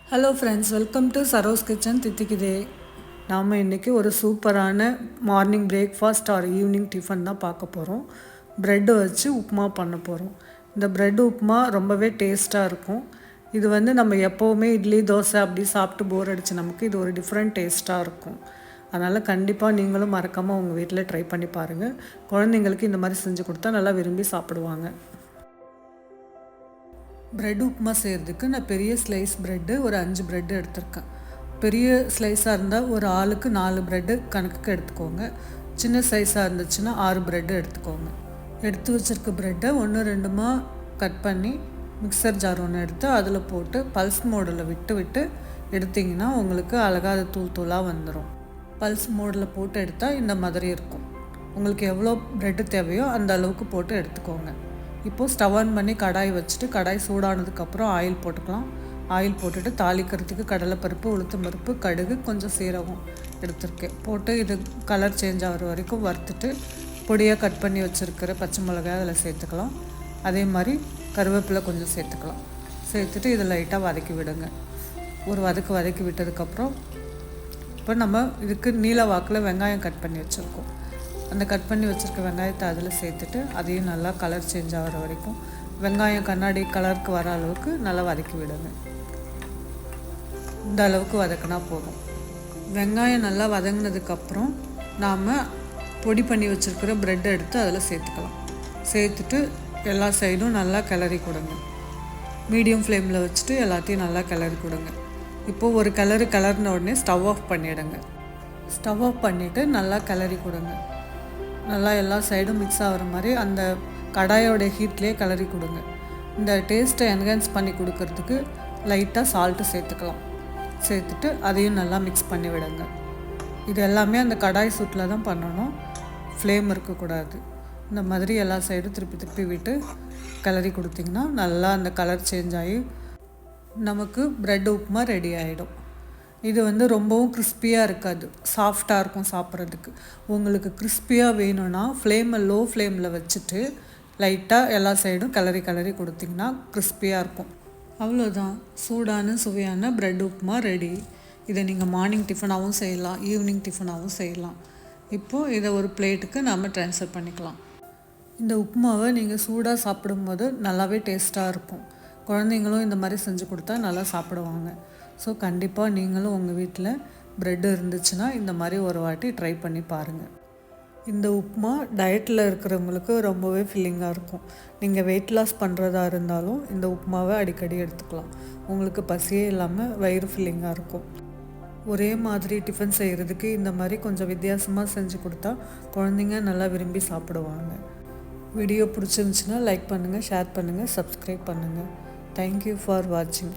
Hello friends, welcome to Saro's kitchen தித்திக்குதே. நாம் இன்றைக்கி ஒரு சூப்பரான morning breakfast or evening tiffin தான் பார்க்க போகிறோம். ப்ரெட்டு வச்சு உப்புமா பண்ண போகிறோம். இந்த ப்ரெட் உப்புமா ரொம்பவே டேஸ்ட்டாக இருக்கும். இது நம்ம எப்போவுமே இட்லி தோசை அப்படி சாப்பிட்டு போர் அடிச்சு நமக்கு இது ஒரு டிஃப்ரெண்ட் டேஸ்ட்டாக இருக்கும். அதனால் கண்டிப்பாக நீங்களும் மறக்காமல் உங்கள் வீட்டில் ட்ரை பண்ணி பாருங்கள். குழந்தைங்களுக்கு இந்த மாதிரி செஞ்சு கொடுத்தா நல்லா விரும்பி சாப்பிடுவாங்க. ப்ரெட் உப்புமா செய்கிறதுக்கு நான் பெரிய ஸ்லைஸ் ப்ரெட்டு ஒரு 5 ப்ரெட்டு எடுத்திருக்கேன். பெரிய ஸ்லைஸாக இருந்தால் ஒரு ஆளுக்கு 4 ப்ரெட்டு கணக்குக்கு எடுத்துக்கோங்க. சின்ன சைஸாக இருந்துச்சுன்னா 6 ப்ரெட்டு எடுத்துக்கோங்க. எடுத்து வச்சுருக்க ப்ரெட்டை 1-2 கட் பண்ணி மிக்சர் ஜார் ஒன்று எடுத்து அதில் போட்டு பல்ஸ் மோடில் விட்டு எடுத்திங்கன்னா உங்களுக்கு அழகாக அது தூளாக வந்துடும். பல்ஸ் மோடில் போட்டு எடுத்தால் இந்த மாதிரி இருக்கும். உங்களுக்கு எவ்வளோ ப்ரெட்டு தேவையோ அந்த அளவுக்கு போட்டு எடுத்துக்கோங்க. இப்போது ஸ்டவ் ஆன் பண்ணி கடாய் வச்சுட்டு கடாய் சூடானதுக்கப்புறம் ஆயில் போட்டுக்கலாம். ஆயில் போட்டுட்டு தாளிக்கிறதுக்கு கடலைப்பருப்பு, உளுத்தம் பருப்பு, கடுகு, கொஞ்சம் சீரகம் எடுத்துருக்கேன். போட்டு இது கலர் சேஞ்ச் ஆகிற வரைக்கும் வறுத்துட்டு பொடியாக கட் பண்ணி வச்சுருக்கிற பச்சை மிளகாய் அதில் சேர்த்துக்கலாம். அதே மாதிரி கருவேப்பிலை கொஞ்சம் சேர்த்துக்கலாம். சேர்த்துட்டு இதை லைட்டாக வதக்கி விடுங்க. ஒரு வதக்கி விட்டதுக்கப்புறம் இப்போ நம்ம இதுக்கு நீல வாக்கில் வெங்காயம் கட் பண்ணி வச்சுருக்கோம். அந்த கட் பண்ணி வச்சுருக்க வெங்காயத்தை அதில் சேர்த்துட்டு அதையும் நல்லா கலர் சேஞ்ச் ஆகிற வரைக்கும் வெங்காயம் கண்ணாடி கலருக்கு வர அளவுக்கு நல்லா வதக்கி விடுங்க. இந்த அளவுக்கு வதக்கினா போதும். வெங்காயம் நல்லா வதங்கினதுக்கப்புறம் நாம் பொடி பண்ணி வச்சுருக்கிற ப்ரெட்டை எடுத்து அதில் சேர்த்துக்கலாம். சேர்த்துட்டு எல்லா சைடும் நல்லா கிளறி கொடுங்க. மீடியம் ஃப்ளேமில் வச்சுட்டு எல்லாத்தையும் நல்லா கிளறி கொடுங்க. இப்போது ஒரு கிளறின உடனே ஸ்டவ் ஆஃப் பண்ணிவிடுங்க. ஸ்டவ் ஆஃப் பண்ணிவிட்டு நல்லா கிளறி கொடுங்க. நல்லா எல்லா சைடும் மிக்ஸ் ஆகிற மாதிரி அந்த கடாயோடைய ஹீட்லேயே கிளறி கொடுங்க. இந்த டேஸ்ட்டை என்ஹான்ஸ் பண்ணி கொடுக்கறதுக்கு லைட்டாக சால்ட்டு சேர்த்துக்கலாம். சேர்த்துட்டு அதையும் நல்லா மிக்ஸ் பண்ணி விடுங்க. இது எல்லாமே அந்த கடாய் சூட்டில் தான் பண்ணணும், ஃப்ளேம் இருக்கக்கூடாது. இந்த மாதிரி எல்லா சைடும் திருப்பி விட்டு கிளறி கொடுத்திங்கன்னா நல்லா அந்த கலர் சேஞ்ச் ஆகி நமக்கு ப்ரெட் உப்புமா ரெடி ஆகிடும். இது ரொம்பவும் கிறிஸ்பியாக இருக்காது, சாஃப்டாக இருக்கும் சாப்பிட்றதுக்கு. உங்களுக்கு கிறிஸ்பியாக வேணும்னா லோ ஃப்ளேமில் வச்சுட்டு லைட்டாக எல்லா சைடும் கிளறி கொடுத்திங்கன்னா கிறிஸ்பியாக இருக்கும். அவ்வளோதான், சூடான சுவையான ப்ரெட் உப்புமா ரெடி. இதை நீங்கள் மார்னிங் டிஃபனாகவும் செய்யலாம், ஈவினிங் டிஃபனாகவும் செய்யலாம். இப்போது இதை ஒரு பிளேட்டுக்கு நாம் ட்ரான்ஸ்ஃபர் பண்ணிக்கலாம். இந்த உப்புமாவை நீங்கள் சூடாக சாப்பிடும்போது நல்லாவே டேஸ்ட்டாக இருக்கும். குழந்தைங்களும் இந்த மாதிரி செஞ்சு கொடுத்தா நல்லா சாப்பிடுவாங்க. ஸோ கண்டிப்பாக நீங்களும் உங்கள் வீட்டில் ப்ரெட்டு இருந்துச்சுன்னா இந்த மாதிரி ஒரு வாட்டி ட்ரை பண்ணி பாருங்கள். இந்த உப்புமா டயட்டில் இருக்கிறவங்களுக்கு ரொம்பவே ஃபில்லிங்காக இருக்கும். நீங்கள் வெயிட் லாஸ் பண்ணுறதா இருந்தாலும் இந்த உப்புமாவை அடிக்கடி எடுத்துக்கலாம். உங்களுக்கு பசியே இல்லாமல் வயிறு ஃபில்லிங்காக இருக்கும். ஒரே மாதிரி டிஃபன் செய்கிறதுக்கு இந்த மாதிரி கொஞ்சம் வித்தியாசமாக செஞ்சு கொடுத்தா குழந்தைங்க நல்லா விரும்பி சாப்பிடுவாங்க. வீடியோ பிடிச்சிருந்துச்சுன்னா லைக் பண்ணுங்கள், ஷேர் பண்ணுங்கள், சப்ஸ்கிரைப் பண்ணுங்கள். தேங்க்யூ ஃபார் வாட்சிங்.